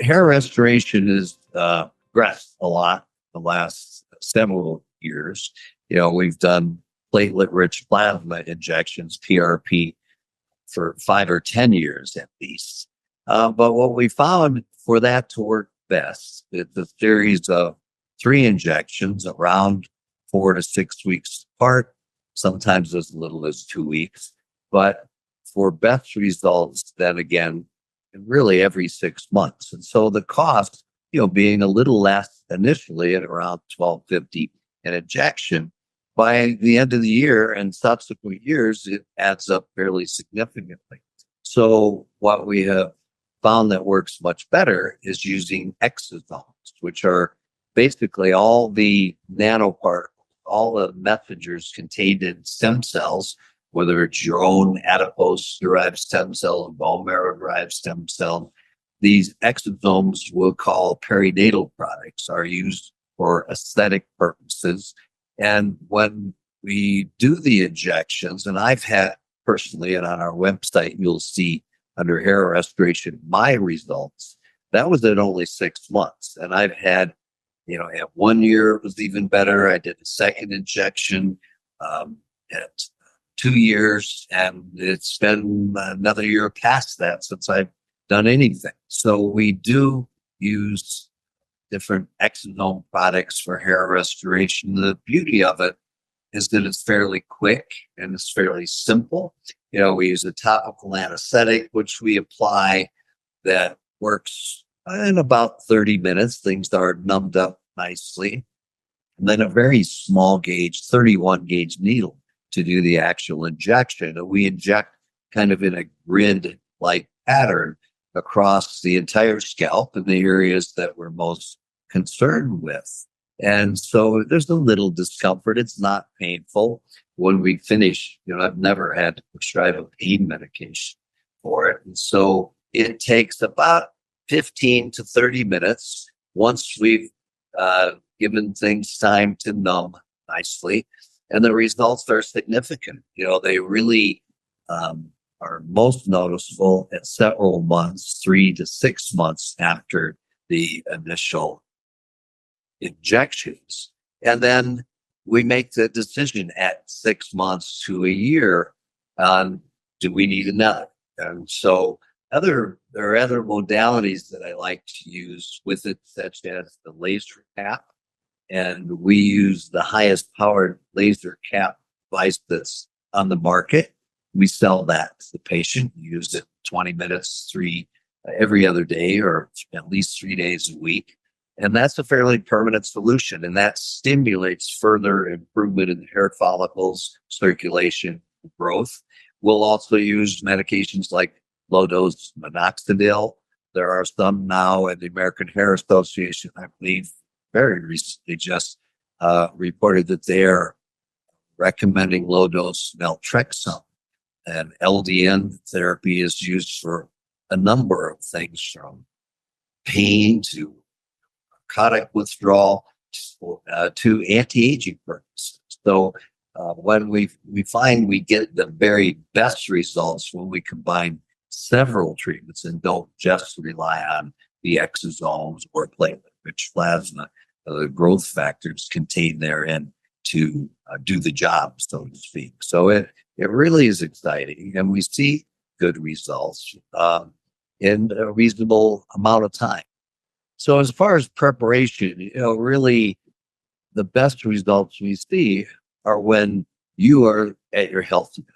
Hair restoration has progressed a lot the last several years. We've done platelet-rich plasma injections, PRP, for 5 or 10 years at least. But what we found for that to work best is a series of 3 injections around 4 to 6 weeks apart, sometimes as little as 2 weeks. But for best results, then again, really every 6 months. And so the cost, being a little less initially at around $12.50 an injection, by the end of the year and subsequent years, it adds up fairly significantly. So what we have found that works much better is using exosomes, which are basically all the nanoparticles, all the messengers contained in stem cells, whether it's your own adipose-derived stem cell and bone marrow-derived stem cell. These exosomes we'll call perinatal products are used for aesthetic purposes. And when we do the injections, and I've had personally, and on our website, you'll see under hair restoration, my results, that was at only 6 months. And I've had, at 1 year, it was even better. I did a second injection at 2 years, and it's been another year past that since I've done anything. So we do use different exosome products for hair restoration. The beauty of it is that it's fairly quick and it's fairly simple. We use a topical anesthetic, which we apply that works in about 30 minutes. Things are numbed up nicely. And then a very small gauge, 31 gauge needle to do the actual injection. And we inject kind of in a grid-like pattern across the entire scalp in the areas that we're most concerned with. And so there's a little discomfort. It's not painful. When we finish, I've never had to prescribe a pain medication for it. And so it takes about 15 to 30 minutes once we've given things time to numb nicely. And the results are significant. They really are most noticeable at several months, 3 to 6 months after the initial injections. And then we make the decision at 6 months to a year on, do we need another? And so there are other modalities that I like to use with it, such as the laser cap. And we use the highest powered laser cap device that's on the market. We sell that to the patient. You use it 20 minutes, every other day, or at least 3 days a week. And that's a fairly permanent solution. And that stimulates further improvement in the hair follicles, circulation, growth. We'll also use medications like low-dose minoxidil. There are some now at the American Hair Association, I believe, very recently just reported that they are recommending low-dose naltrexone. And LDN therapy is used for a number of things, from pain to narcotic withdrawal to anti-aging purposes. So when we find we get the very best results when we combine several treatments and don't just rely on the exosomes or platelet-rich plasma, the growth factors contained therein to do the job, so to speak. So it really is exciting, and we see good results in a reasonable amount of time. So as far as preparation, really the best results we see are when you are at your healthiest.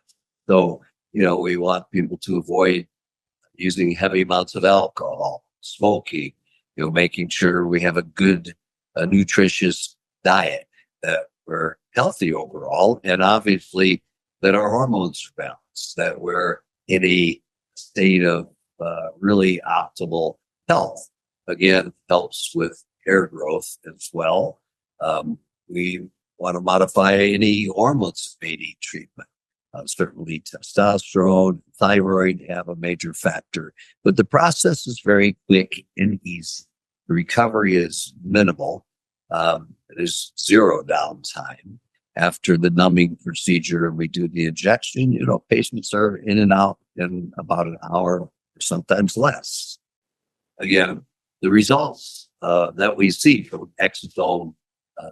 So, we want people to avoid using heavy amounts of alcohol, smoking, making sure we have a good, nutritious diet, that we're healthy overall, and obviously that our hormones are balanced, that we're in a state of really optimal health. Again, helps with hair growth as well. We want to modify any hormones that may need treatment. Certainly testosterone, thyroid have a major factor, but the process is very quick and easy. The recovery is minimal. There's zero downtime. After the numbing procedure and we do the injection, patients are in and out in about an hour or sometimes less. Again, the results that we see from exosome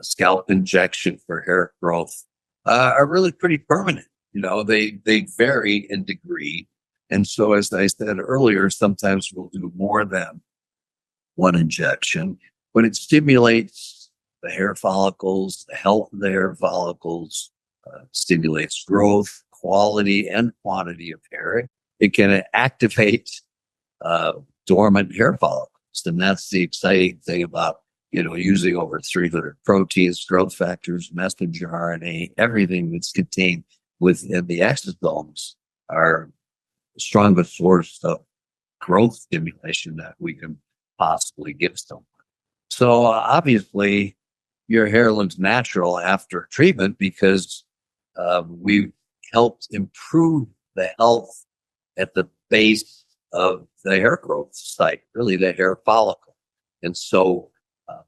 scalp injection for hair growth are really pretty permanent. They vary in degree. And so, as I said earlier, sometimes we'll do more than one injection, but it stimulates the hair follicles, the health of the hair follicles, stimulates growth, quality, and quantity of hair. It can activate dormant hair follicles. And that's the exciting thing about, using over 300 proteins, growth factors, messenger RNA, everything that's contained within the exosomes are the strongest source of growth stimulation that we can possibly give someone. So obviously, your hair looks natural after treatment because we've helped improve the health at the base of the hair growth site, really the hair follicle. And so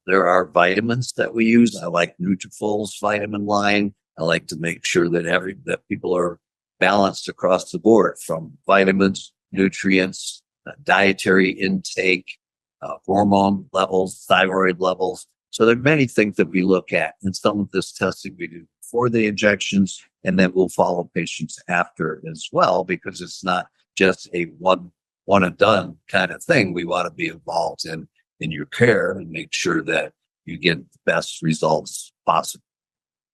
there are vitamins that we use. I like Nutrafol's vitamin line. I like to make sure that people are balanced across the board, from vitamins, nutrients, dietary intake, hormone levels, thyroid levels. So there are many things that we look at, and some of this testing we do before the injections, and then we'll follow patients after as well, because it's not just a one and done kind of thing. We want to be involved in your care and make sure that you get the best results possible.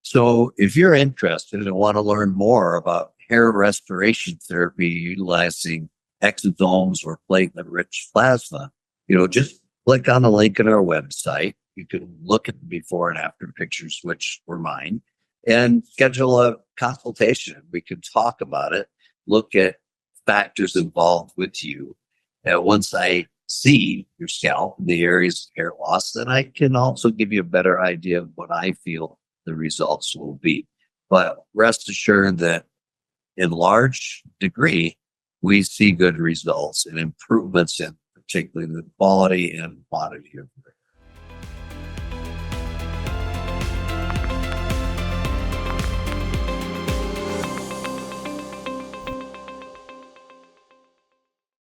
So if you're interested and want to learn more about hair restoration therapy utilizing exosomes or platelet-rich plasma, just click on the link in our website. You can look at the before and after pictures, which were mine, and schedule a consultation. We can talk about it, look at factors involved with you. And once I see your scalp, the areas of hair loss, then I can also give you a better idea of what I feel the results will be. But rest assured that in large degree, we see good results and improvements in particularly the quality and quantity of hair.